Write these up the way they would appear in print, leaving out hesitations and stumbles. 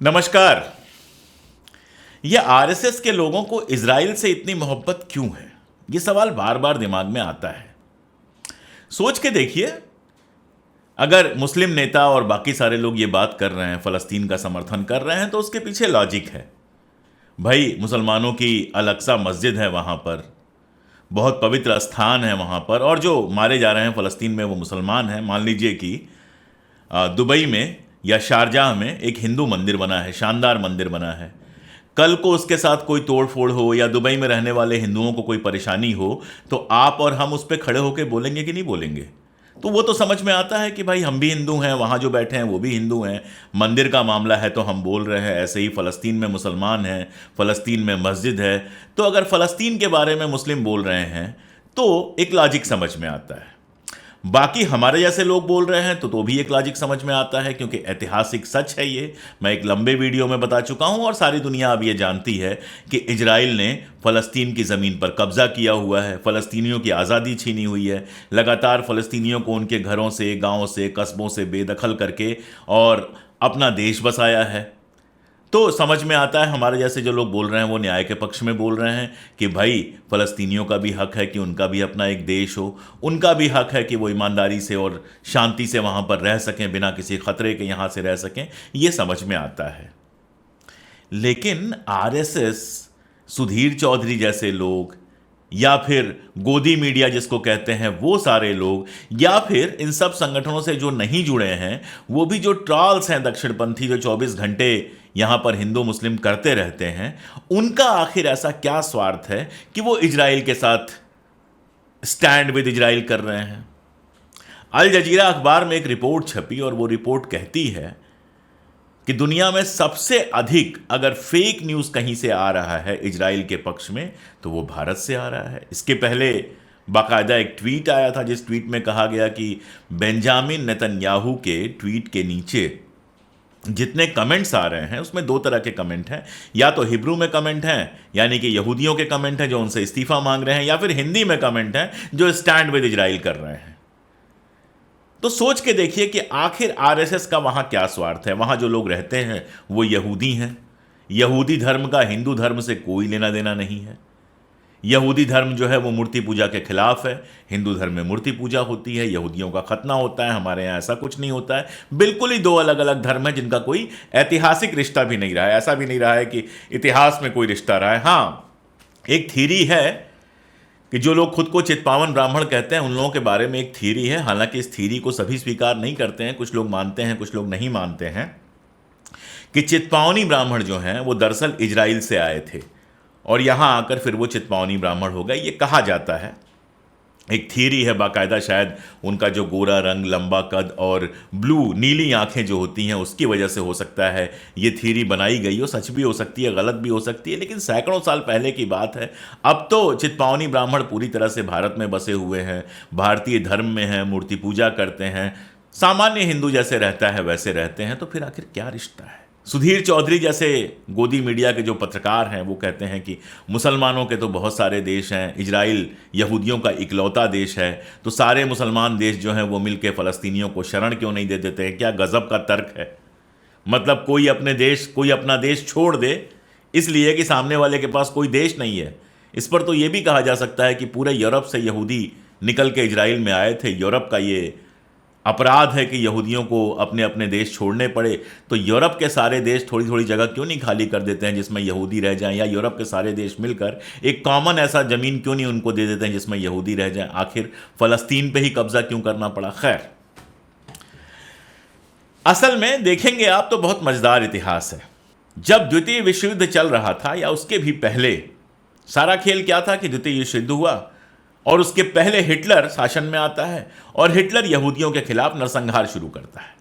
नमस्कार। ये आरएसएस के लोगों को इजराइल से इतनी मोहब्बत क्यों है? ये सवाल बार बार दिमाग में आता है। सोच के देखिए, अगर मुस्लिम नेता और बाकी सारे लोग ये बात कर रहे हैं, फलस्तीन का समर्थन कर रहे हैं, तो उसके पीछे लॉजिक है। भाई, मुसलमानों की अल-अक्सा मस्जिद है वहां पर, बहुत पवित्र स्थान है वहां पर, और जो मारे जा रहे हैं फलस्तीन में वो मुसलमान हैं। मान लीजिए कि दुबई में या शारजाह में एक हिंदू मंदिर बना है, शानदार मंदिर बना है। कल को उसके साथ कोई तोड़ फोड़ हो या दुबई में रहने वाले हिंदुओं को कोई परेशानी हो, तो आप और हम उस पर खड़े होकर बोलेंगे कि नहीं बोलेंगे? तो वो तो समझ में आता है कि भाई हम भी हिंदू हैं, वहाँ जो बैठे हैं वो भी हिंदू हैं, मंदिर का मामला है तो हम बोल रहे हैं। ऐसे ही फ़लस्तीन में मुसलमान हैं, फ़लस्तीन में मस्जिद है, तो अगर फ़लस्तीन के बारे में मुस्लिम बोल रहे हैं तो एक लॉजिक समझ में आता है। बाकी हमारे जैसे लोग बोल रहे हैं तो भी एक लॉजिक समझ में आता है, क्योंकि ऐतिहासिक सच है ये। मैं एक लंबे वीडियो में बता चुका हूं और सारी दुनिया अब ये जानती है कि इजराइल ने फ़लस्तीन की ज़मीन पर कब्ज़ा किया हुआ है, फ़लस्तीनियों की आज़ादी छीनी हुई है, लगातार फ़लस्तीनियों को उनके घरों से, गाँव से, कस्बों से बेदखल करके और अपना देश बसाया है। तो समझ में आता है हमारे जैसे जो लोग बोल रहे हैं वो न्याय के पक्ष में बोल रहे हैं कि भाई फ़लस्तीनियों का भी हक है कि उनका भी अपना एक देश हो, उनका भी हक है कि वो ईमानदारी से और शांति से वहाँ पर रह सकें, बिना किसी खतरे के यहाँ से रह सकें। ये समझ में आता है। लेकिन आरएसएस, सुधीर चौधरी जैसे लोग, या फिर गोदी मीडिया जिसको कहते हैं, वो सारे लोग, या फिर इन सब संगठनों से जो नहीं जुड़े हैं, वो भी जो ट्रॉल्स हैं दक्षिणपंथी, जो 24 घंटे यहां पर हिंदू मुस्लिम करते रहते हैं, उनका आखिर ऐसा क्या स्वार्थ है कि वो इजराइल के साथ स्टैंड विद इजराइल कर रहे हैं? अल जजीरा अखबार में एक रिपोर्ट छपी और वो रिपोर्ट कहती है कि दुनिया में सबसे अधिक अगर फेक न्यूज कहीं से आ रहा है इजराइल के पक्ष में, तो वो भारत से आ रहा है। इसके पहले बाकायदा एक ट्वीट आया था, जिस ट्वीट में कहा गया कि बेंजामिन नेतन्याहू के ट्वीट के नीचे जितने कमेंट्स आ रहे हैं उसमें दो तरह के कमेंट हैं। या तो हिब्रू में कमेंट हैं, यानी कि यहूदियों के कमेंट हैं जो उनसे इस्तीफा मांग रहे हैं, या फिर हिंदी में कमेंट हैं जो स्टैंड विद इजराइल कर रहे हैं। तो सोच के देखिए कि आखिर आरएसएस का वहां क्या स्वार्थ है। वहां जो लोग रहते हैं वो यहूदी हैं। यहूदी धर्म का हिंदू धर्म से कोई लेना देना नहीं है। यहूदी धर्म जो है वो मूर्ति पूजा के खिलाफ है। हिंदू धर्म में मूर्ति पूजा होती है, यहूदियों का खतना होता है, हमारे यहाँ ऐसा कुछ नहीं होता है। बिल्कुल ही दो अलग अलग धर्म है जिनका कोई ऐतिहासिक रिश्ता भी नहीं रहा है। ऐसा भी नहीं रहा है कि इतिहास में कोई रिश्ता रहा है। हाँ, एक थीरी है कि जो लोग खुद को चित्पावन ब्राह्मण कहते हैं, उन लोगों के बारे में एक थीरी है। हालांकि इस थीरी को सभी स्वीकार नहीं करते हैं, कुछ लोग मानते हैं, कुछ लोग नहीं मानते हैं, कि चित्पावनी ब्राह्मण जो हैं वो दरअसल इजराइल से आए थे और यहां आकर फिर वो चित्पावनी ब्राह्मण हो गए, ये कहा जाता है। एक थीरी है बाकायदा, शायद उनका जो गोरा रंग, लंबा कद और ब्लू नीली आंखें जो होती हैं उसकी वजह से हो सकता है ये थीरी बनाई गई हो। सच भी हो सकती है, गलत भी हो सकती है, लेकिन सैकड़ों साल पहले की बात है। अब तो चित्पावनी ब्राह्मण पूरी तरह से भारत में बसे हुए हैं, भारतीय धर्म में हैं, मूर्ति पूजा करते हैं, सामान्य हिंदू जैसे रहता है वैसे रहते हैं। तो फिर आखिर क्या रिश्ता है? सुधीर चौधरी जैसे गोदी मीडिया के जो पत्रकार हैं वो कहते हैं कि मुसलमानों के तो बहुत सारे देश हैं, इजराइल यहूदियों का इकलौता देश है, तो सारे मुसलमान देश जो हैं वो मिलकर फ़लस्तीनियों को शरण क्यों नहीं दे देते हैं? क्या गज़ब का तर्क है। मतलब कोई अपना देश छोड़ दे इसलिए कि सामने वाले के पास कोई देश नहीं है। इस पर तो ये भी कहा जा सकता है कि पूरे यूरोप से यहूदी निकल के इजराइल में आए थे। यूरोप का ये अपराध है कि यहूदियों को अपने अपने देश छोड़ने पड़े। तो यूरोप के सारे देश थोड़ी थोड़ी जगह क्यों नहीं खाली कर देते हैं जिसमें यहूदी रह जाएं, या यूरोप के सारे देश मिलकर एक कॉमन ऐसा ज़मीन क्यों नहीं उनको दे देते हैं जिसमें यहूदी रह जाएं? आखिर फ़लस्तीन पे ही कब्ज़ा क्यों करना पड़ा? खैर, असल में देखेंगे आप तो बहुत मज़ेदार इतिहास है। जब द्वितीय विश्व युद्ध चल रहा था या उसके भी पहले, सारा खेल क्या था कि द्वितीय विश्व युद्ध हुआ और उसके पहले हिटलर शासन में आता है और हिटलर यहूदियों के खिलाफ नरसंहार शुरू करता है।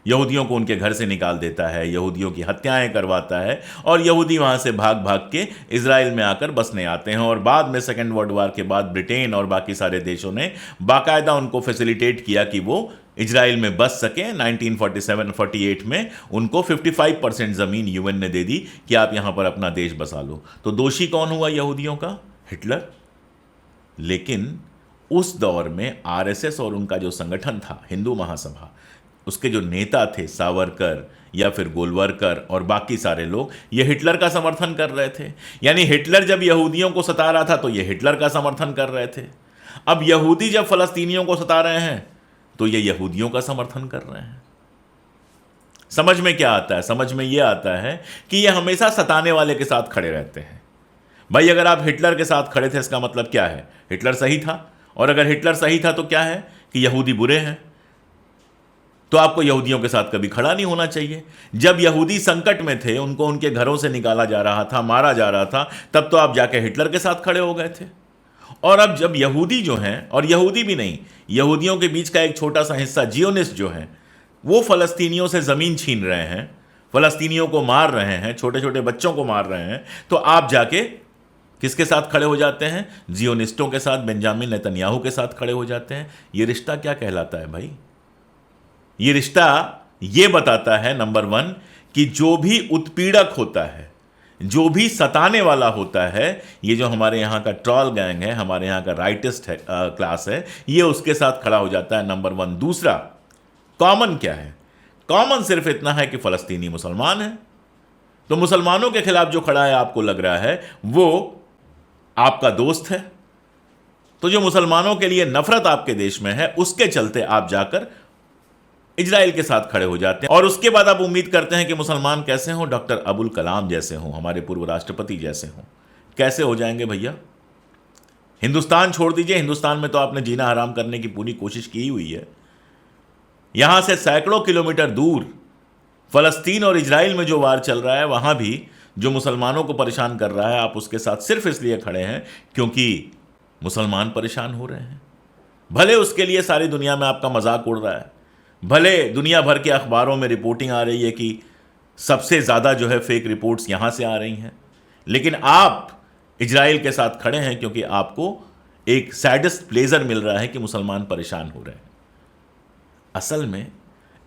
यहूदियों को उनके घर से निकाल देता है, यहूदियों की हत्याएं करवाता है और यहूदी वहां से भाग भाग के इजराइल में आकर बसने आते हैं। और बाद में सेकेंड वर्ल्ड वार के बाद ब्रिटेन और बाकी सारे देशों ने बाकायदा उनको फैसिलिटेट किया कि वो इजराइल में बस सकें। 1947-48 में उनको 55% ज़मीन यूएन ने दे दी कि आप यहाँ पर अपना देश बसा लो। तो दोषी कौन हुआ यहूदियों का? हिटलर। लेकिन उस दौर में आरएसएस और उनका जो संगठन था हिंदू महासभा, उसके जो नेता थे सावरकर या फिर गोलवरकर और बाकी सारे लोग, ये हिटलर का समर्थन कर रहे थे। यानी हिटलर जब यहूदियों को सता रहा था तो ये हिटलर का समर्थन कर रहे थे। अब यहूदी जब फलस्तीनियों को सता रहे हैं तो ये यहूदियों का समर्थन कर रहे हैं। समझ में क्या आता है? समझ में ये आता है कि ये हमेशा सताने वाले के साथ खड़े रहते हैं। भाई अगर आप हिटलर के साथ खड़े थे, इसका मतलब क्या है? हिटलर सही था। और अगर हिटलर सही था तो क्या है कि यहूदी बुरे हैं। तो आपको यहूदियों के साथ कभी खड़ा नहीं होना चाहिए। जब यहूदी संकट में थे, उनको उनके घरों से निकाला जा रहा था, मारा जा रहा था, तब तो आप जाके हिटलर के साथ खड़े हो गए थे। और अब जब यहूदी जो हैं, और यहूदी भी नहीं, यहूदियों के बीच का एक छोटा सा हिस्सा जियोनिस्ट जो हैं, वो फलस्तीनियों से ज़मीन छीन रहे हैं, फलस्तीनियों को मार रहे हैं, छोटे छोटे बच्चों को मार रहे हैं, तो आप जाके किसके साथ खड़े हो जाते हैं? जियोनिस्टों के साथ, बेंजामिन नेतन्याहू के साथ खड़े हो जाते हैं। ये रिश्ता क्या कहलाता है भाई? ये रिश्ता ये बताता है नंबर 1 कि जो भी उत्पीड़क होता है, जो भी सताने वाला होता है, ये जो हमारे यहाँ का ट्रॉल गैंग है, हमारे यहाँ का राइटिस्ट है, क्लास है, ये उसके साथ खड़ा हो जाता है, नंबर 1। दूसरा, कॉमन क्या है? कॉमन सिर्फ इतना है कि फलस्तीनी मुसलमान है। तो मुसलमानों के खिलाफ जो खड़ा है, आपको लग रहा है वो आपका दोस्त है। तो जो मुसलमानों के लिए नफरत आपके देश में है, उसके चलते आप जाकर इजराइल के साथ खड़े हो जाते हैं। और उसके बाद आप उम्मीद करते हैं कि मुसलमान कैसे हों? डॉक्टर अबुल कलाम जैसे हों, हमारे पूर्व राष्ट्रपति जैसे हों। कैसे हो जाएंगे भैया? हिंदुस्तान छोड़ दीजिए, हिंदुस्तान में तो आपने जीना हराम करने की पूरी कोशिश की हुई है। यहां से सैकड़ों किलोमीटर दूर फलस्तीन और इजराइल में जो वार चल रहा है, वहां भी जो मुसलमानों को परेशान कर रहा है, आप उसके साथ सिर्फ इसलिए खड़े हैं क्योंकि मुसलमान परेशान हो रहे हैं। भले उसके लिए सारी दुनिया में आपका मजाक उड़ रहा है, भले दुनिया भर के अखबारों में रिपोर्टिंग आ रही है कि सबसे ज़्यादा जो है फेक रिपोर्ट्स यहाँ से आ रही हैं, लेकिन आप इजराइल के साथ खड़े हैं क्योंकि आपको एक सैडिस्ट प्लेजर मिल रहा है कि मुसलमान परेशान हो रहे हैं। असल में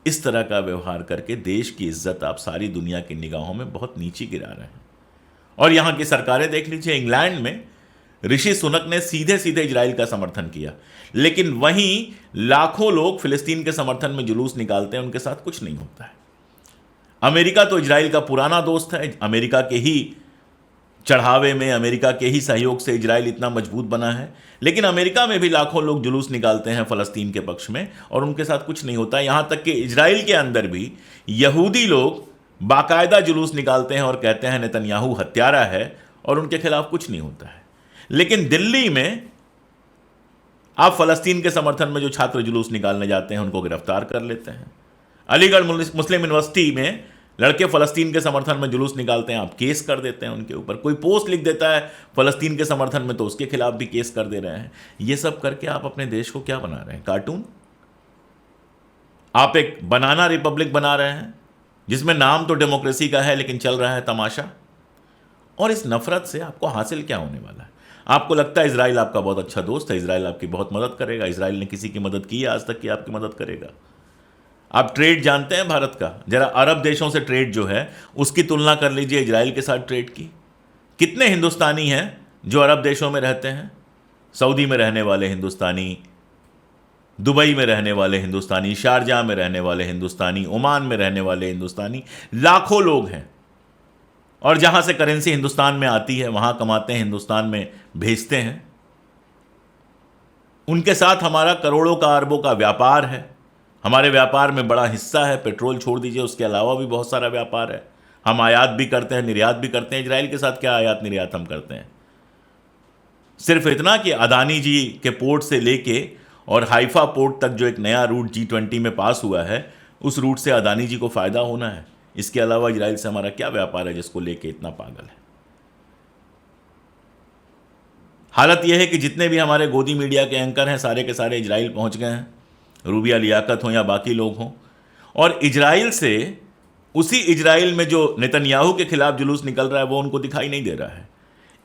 इस तरह का व्यवहार करके देश की इज्जत आप सारी दुनिया की निगाहों में बहुत नीचे गिरा रहे हैं। और यहाँ की सरकारें देख लीजिए, इंग्लैंड में ऋषि सुनक ने सीधे सीधे इजराइल का समर्थन किया, लेकिन वहीं लाखों लोग फिलिस्तीन के समर्थन में जुलूस निकालते हैं, उनके साथ कुछ नहीं होता है। अमेरिका तो इजराइल का पुराना दोस्त है। अमेरिका के ही चढ़ावे में, अमेरिका के ही सहयोग से इजराइल इतना मजबूत बना है, लेकिन अमेरिका में भी लाखों लोग जुलूस निकालते हैं फ़लस्तीन के पक्ष में और उनके साथ कुछ नहीं होता। यहाँ तक कि इजराइल के अंदर भी यहूदी लोग बाकायदा जुलूस निकालते हैं और कहते हैं नेतन्याहू हत्यारा है, और उनके खिलाफ कुछ नहीं होता है। लेकिन दिल्ली में आप फ़लस्तीन के समर्थन में जो छात्र जुलूस निकालने जाते हैं उनको गिरफ्तार कर लेते हैं। अलीगढ़ मुस्लिम यूनिवर्सिटी में लड़के फ़लस्तीन के समर्थन में जुलूस निकालते हैं, आप केस कर देते हैं उनके ऊपर। कोई पोस्ट लिख देता है फ़लस्तीन के समर्थन में तो उसके खिलाफ भी केस कर दे रहे हैं। ये सब करके आप अपने देश को क्या बना रहे हैं? कार्टून। आप एक बनाना रिपब्लिक बना रहे हैं जिसमें नाम तो डेमोक्रेसी का है लेकिन चल रहा है तमाशा। और इस नफरत से आपको हासिल क्या होने वाला है? आपको लगता है इजराइल आपका बहुत अच्छा दोस्त है, इजराइल आपकी बहुत मदद करेगा। इजराइल ने किसी की मदद की है आज तक कि आपकी मदद करेगा? आप ट्रेड जानते हैं भारत का? जरा अरब देशों से ट्रेड जो है उसकी तुलना कर लीजिए इजराइल के साथ ट्रेड की। कितने हिंदुस्तानी हैं जो अरब देशों में रहते हैं? सऊदी में रहने वाले हिंदुस्तानी, दुबई में रहने वाले हिंदुस्तानी, शारजाह में रहने वाले हिंदुस्तानी, ओमान में रहने वाले हिंदुस्तानी, लाखों लोग हैं। और जहां से करेंसी हिंदुस्तान में आती है वहां कमाते हैं, हिंदुस्तान में भेजते हैं। उनके साथ हमारा करोड़ों का, अरबों का व्यापार है। हमारे व्यापार में बड़ा हिस्सा है, पेट्रोल छोड़ दीजिए, उसके अलावा भी बहुत सारा व्यापार है। हम आयात भी करते हैं, निर्यात भी करते हैं। इजराइल के साथ क्या आयात निर्यात हम करते हैं? सिर्फ इतना कि अदानी जी के पोर्ट से लेके और हाइफा पोर्ट तक जो एक नया रूट G20 में पास हुआ है, उस रूट से अदानी जी को फ़ायदा होना है। इसके अलावा इजराइल से हमारा क्या व्यापार है जिसको लेके इतना पागल है? हालत यह है कि जितने भी हमारे गोदी मीडिया के एंकर हैं सारे के सारे इजराइल पहुंच गए हैं, रूबिया लियाकत हो या बाकी लोग हों। और इजराइल से, उसी इजराइल में जो नेतन्याहू के खिलाफ जुलूस निकल रहा है वो उनको दिखाई नहीं दे रहा है।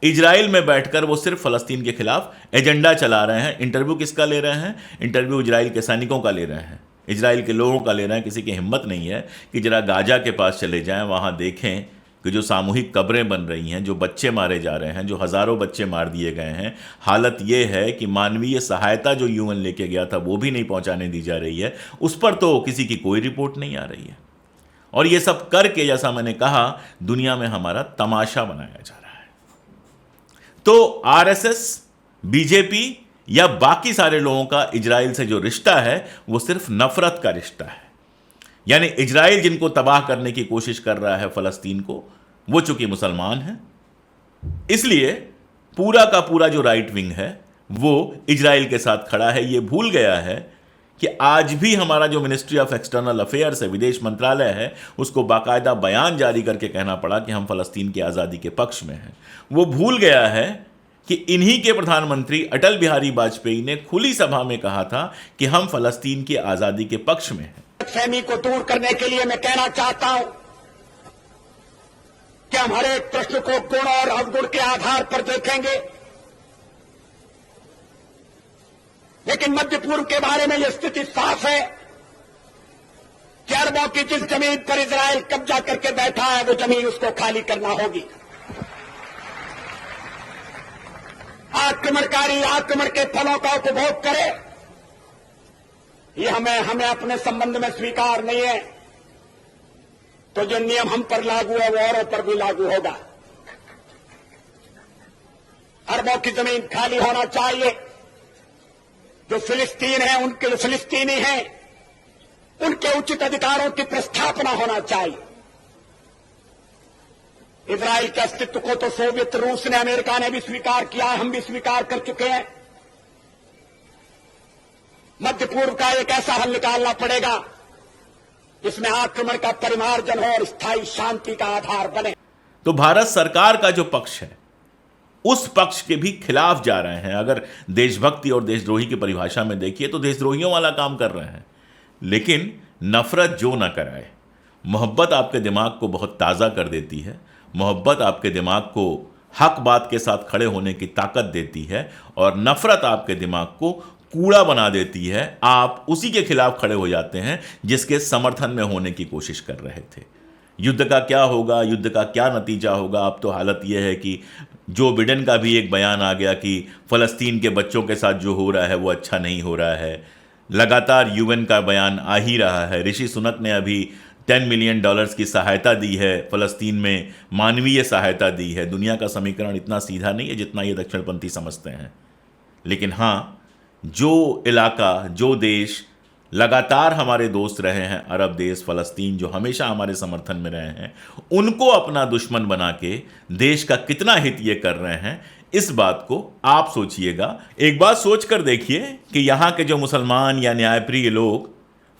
इजराइल में बैठकर वो सिर्फ फ़लस्तीन के खिलाफ एजेंडा चला रहे हैं। इंटरव्यू किसका ले रहे हैं? इंटरव्यू इजराइल के सैनिकों का ले रहे हैं, इजराइल के लोगों का ले रहे हैं। किसी की हिम्मत नहीं है कि जरा गाजा के पास चले जाएं, वहाँ देखें कि जो सामूहिक कब्रें बन रही हैं, जो बच्चे मारे जा रहे हैं, जो हज़ारों बच्चे मार दिए गए हैं, हालत ये है कि मानवीय सहायता जो यूएन लेके गया था वो भी नहीं पहुंचाने दी जा रही है, उस पर तो किसी की कोई रिपोर्ट नहीं आ रही है। और ये सब करके, जैसा मैंने कहा, दुनिया में हमारा तमाशा बनाया जा रहा है। तो आरएसएस, बीजेपी या बाकी सारे लोगों का इजराइल से जो रिश्ता है वो सिर्फ नफरत का रिश्ता है। यानी इजराइल जिनको तबाह करने की कोशिश कर रहा है फलस्तीन को, वो चूंकि मुसलमान हैं, इसलिए पूरा का पूरा जो राइट विंग है वो इजराइल के साथ खड़ा है। ये भूल गया है कि आज भी हमारा जो मिनिस्ट्री ऑफ एक्सटर्नल अफेयर्स है, विदेश मंत्रालय है, उसको बाकायदा बयान जारी करके कहना पड़ा कि हम फलस्तीन की आज़ादी के पक्ष में हैं। वो भूल गया है कि इन्हीं के प्रधानमंत्री अटल बिहारी वाजपेयी ने खुली सभा में कहा था कि हम फलस्तीन की आज़ादी के पक्ष में हैं। फहमी को दूर करने के लिए मैं कहना चाहता हूं कि हम हर एक प्रश्न को गुण और अवगुण के आधार पर देखेंगे, लेकिन मध्य पूर्व के बारे में यह स्थिति साफ है कि अरबों की जिस जमीन पर इजराइल कब्जा करके बैठा है वो जमीन उसको खाली करना होगी। आक्रमणकारी आक्रमण के फलों का उपभोग करे, ये हमें अपने संबंध में स्वीकार नहीं है। तो जो नियम हम पर लागू है वो औरों पर भी लागू होगा। अरबों की जमीन खाली होना चाहिए। जो फिलिस्तीन है, उनके जो फिलिस्तीनी हैं, उनके उचित अधिकारों की प्रस्थापना होना चाहिए। इजराइल के अस्तित्व को तो सोवियत रूस ने, अमेरिका ने भी स्वीकार किया है, हम भी स्वीकार कर चुके हैं। मध्य पूर्व का एक ऐसा हल निकालना पड़ेगा जिसमें आक्रमण का परिमार्जन हो और स्थायी शांति का आधार बने। तो भारत सरकार का जो पक्ष है उस पक्ष के भी खिलाफ जा रहे हैं। अगर देशभक्ति और देशद्रोही की परिभाषा में देखिए तो देशद्रोहियों वाला काम कर रहे हैं। लेकिन नफरत जो ना कराए। मोहब्बत आपके दिमाग को बहुत ताज़ा कर देती है। मोहब्बत आपके दिमाग को हक बात के साथ खड़े होने की ताकत देती है, और नफरत आपके दिमाग को कूड़ा बना देती है। आप उसी के खिलाफ खड़े हो जाते हैं जिसके समर्थन में होने की कोशिश कर रहे थे। युद्ध का क्या होगा, युद्ध का क्या नतीजा होगा, अब तो हालत यह है कि जो बिडेन का भी एक बयान आ गया कि फ़लस्तीन के बच्चों के साथ जो हो रहा है वो अच्छा नहीं हो रहा है। लगातार यूएन का बयान आ ही रहा है। ऋषि सुनक ने अभी $10 मिलियन की सहायता दी है, फ़लस्तीन में मानवीय सहायता दी है। दुनिया का समीकरण इतना सीधा नहीं है जितना ये दक्षिणपंथी समझते हैं। लेकिन हाँ, जो इलाका, जो देश लगातार हमारे दोस्त रहे हैं, अरब देश, फ़लस्तीन, जो हमेशा हमारे समर्थन में रहे हैं, उनको अपना दुश्मन बना के देश का कितना हित ये कर रहे हैं, इस बात को आप सोचिएगा। एक बात सोच कर देखिए कि यहाँ के जो मुसलमान या न्यायप्रिय लोग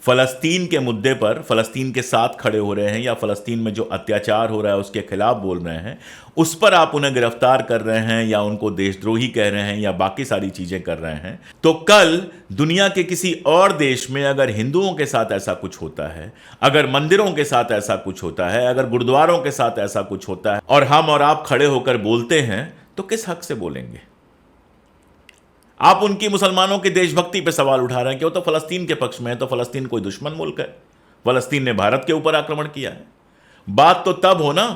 फ़लस्तीन के मुद्दे पर फ़लस्तीन के साथ खड़े हो रहे हैं या फ़लस्तीन में जो अत्याचार हो रहा है उसके खिलाफ बोल रहे हैं, उस पर आप उन्हें गिरफ्तार कर रहे हैं या उनको देशद्रोही कह रहे हैं या बाकी सारी चीज़ें कर रहे हैं, तो कल दुनिया के किसी और देश में अगर हिंदुओं के साथ ऐसा कुछ होता है, अगर मंदिरों के साथ ऐसा कुछ होता है, अगर गुरुद्वारों के साथ ऐसा कुछ होता है और हम और आप खड़े होकर बोलते हैं, तो किस हक से बोलेंगे? आप उनकी मुसलमानों की देशभक्ति पे सवाल उठा रहे हैं कि वो तो फ़लस्तीन के पक्ष में है, तो फ़लस्तीन कोई दुश्मन मुल्क है? फ़लस्तीन ने भारत के ऊपर आक्रमण किया है। बात तो तब हो ना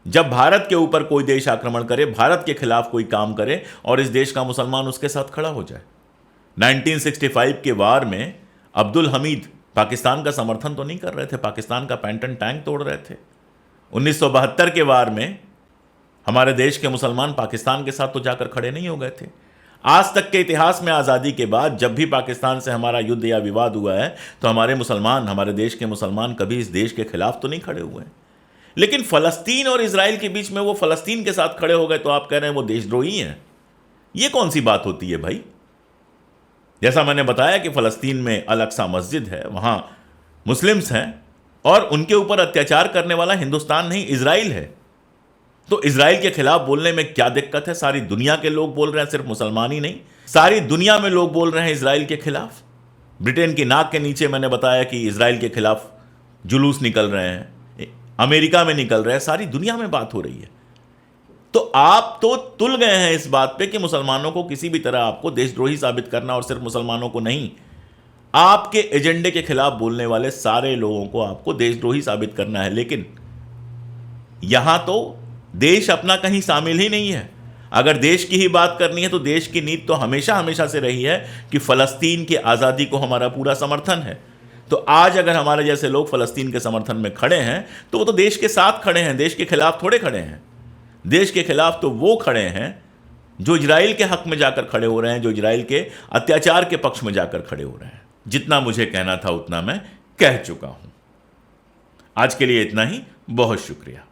जब भारत के ऊपर कोई देश आक्रमण करे, भारत के खिलाफ कोई काम करे और इस देश का मुसलमान उसके साथ खड़ा हो जाए। 1965 के वार में अब्दुल हमीद पाकिस्तान का समर्थन तो नहीं कर रहे थे, पाकिस्तान का पैंटन टैंक तोड़ रहे थे। 1972 के वार में हमारे देश के मुसलमान पाकिस्तान के साथ तो जाकर खड़े नहीं हो गए थे। आज तक के इतिहास में आज़ादी के बाद जब भी पाकिस्तान से हमारा युद्ध या विवाद हुआ है तो हमारे मुसलमान, हमारे देश के मुसलमान कभी इस देश के खिलाफ तो नहीं खड़े हुए हैं। लेकिन फ़लस्तीन और इजराइल के बीच में वो फ़लस्तीन के साथ खड़े हो गए तो आप कह रहे हैं वो देशद्रोही हैं। ये कौन सी बात होती है भाई? जैसा मैंने बताया कि फ़लस्तीन में अल अक्सा मस्जिद है, वहाँ मुस्लिम्स हैं और उनके ऊपर अत्याचार करने वाला हिंदुस्तान नहीं, इजराइल है। तो इजराइल के खिलाफ बोलने में क्या दिक्कत है? सारी दुनिया के लोग बोल रहे हैं, सिर्फ मुसलमान ही नहीं, सारी दुनिया में लोग बोल रहे हैं इजराइल के खिलाफ। ब्रिटेन की नाक के नीचे मैंने बताया कि इजराइल के खिलाफ जुलूस निकल रहे हैं, अमेरिका में निकल रहे हैं, सारी दुनिया में बात हो रही है। तो आप तो तुल गए हैं इस बात पे कि मुसलमानों को किसी भी तरह आपको देशद्रोही साबित करना, और सिर्फ मुसलमानों को नहीं, आपके एजेंडे के खिलाफ बोलने वाले सारे लोगों को आपको देशद्रोही साबित करना है। लेकिन यहां तो देश अपना कहीं शामिल ही नहीं है। अगर देश की ही बात करनी है तो देश की नीति तो हमेशा हमेशा से रही है कि फलस्तीन की आज़ादी को हमारा पूरा समर्थन है। तो आज अगर हमारे जैसे लोग फलस्तीन के समर्थन में खड़े हैं तो वो तो देश के साथ खड़े हैं, देश के खिलाफ थोड़े खड़े हैं। देश के खिलाफ तो वो खड़े हैं जो इजराइल के हक में जाकर खड़े हो रहे हैं, जो इजराइल के अत्याचार के पक्ष में जाकर खड़े हो रहे हैं। जितना मुझे कहना था उतना मैं कह चुका हूं। आज के लिए इतना ही। बहुत शुक्रिया।